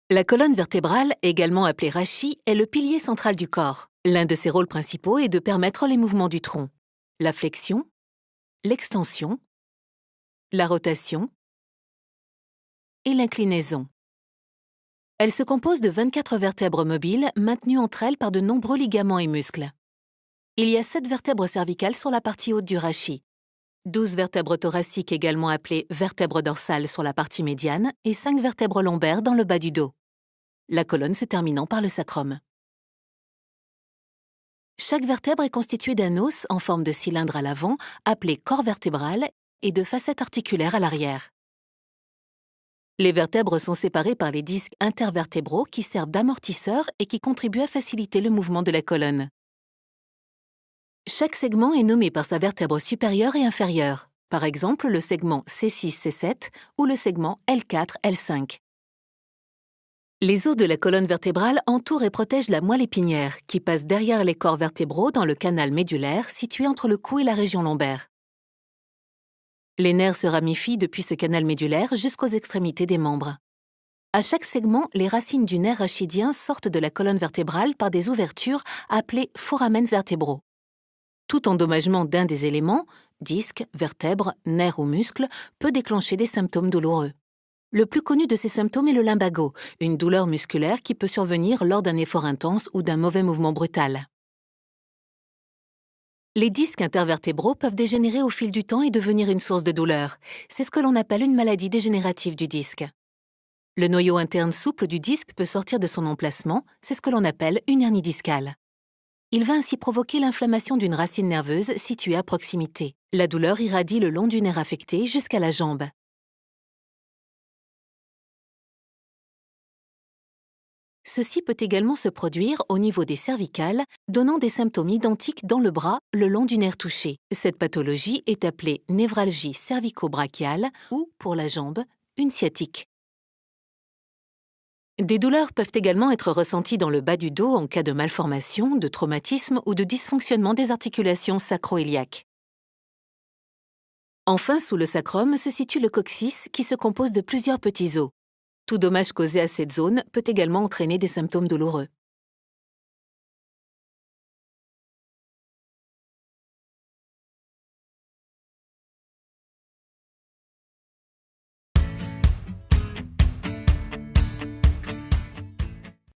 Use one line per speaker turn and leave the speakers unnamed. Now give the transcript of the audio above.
La colonne vertébrale, également appelée rachis, est le pilier central du corps. L'un de ses rôles principaux est de permettre les mouvements du tronc, la flexion, l'extension, la rotation et l'inclinaison. Elle se compose de 24 vertèbres mobiles maintenues entre elles par de nombreux ligaments et muscles. Il y a 7 vertèbres cervicales sur la partie haute du rachis, 12 vertèbres thoraciques également appelées vertèbres dorsales sur la partie médiane et 5 vertèbres lombaires dans le bas du dos. La colonne se terminant par le sacrum. Chaque vertèbre est constituée d'un os en forme de cylindre à l'avant, appelé corps vertébral, et de facettes articulaires à l'arrière. Les vertèbres sont séparées par les disques intervertébraux qui servent d'amortisseurs et qui contribuent à faciliter le mouvement de la colonne. Chaque segment est nommé par sa vertèbre supérieure et inférieure, par exemple le segment C6-C7 ou le segment L4-L5. Les os de la colonne vertébrale entourent et protègent la moelle épinière, qui passe derrière les corps vertébraux dans le canal médulaire situé entre le cou et la région lombaire. Les nerfs se ramifient depuis ce canal médulaire jusqu'aux extrémités des membres. À chaque segment, les racines du nerf rachidien sortent de la colonne vertébrale par des ouvertures appelées foramen vertébraux. Tout endommagement d'un des éléments, disque, vertèbre, nerf ou muscle, peut déclencher des symptômes douloureux. Le plus connu de ces symptômes est le lumbago, une douleur musculaire qui peut survenir lors d'un effort intense ou d'un mauvais mouvement brutal. Les disques intervertébraux peuvent dégénérer au fil du temps et devenir une source de douleur. C'est ce que l'on appelle une maladie dégénérative du disque. Le noyau interne souple du disque peut sortir de son emplacement, c'est ce que l'on appelle une hernie discale. Il va ainsi provoquer l'inflammation d'une racine nerveuse située à proximité. La douleur irradie le long du nerf affecté jusqu'à la jambe. Ceci peut également se produire au niveau des cervicales, donnant des symptômes identiques dans le bras le long du nerf touché. Cette pathologie est appelée névralgie cervico-brachiale ou, pour la jambe, une sciatique. Des douleurs peuvent également être ressenties dans le bas du dos en cas de malformation, de traumatisme ou de dysfonctionnement des articulations sacro-iliaques. Enfin, sous le sacrum se situe le coccyx qui se compose de plusieurs petits os. Tout dommage causé à cette zone peut également entraîner des symptômes douloureux.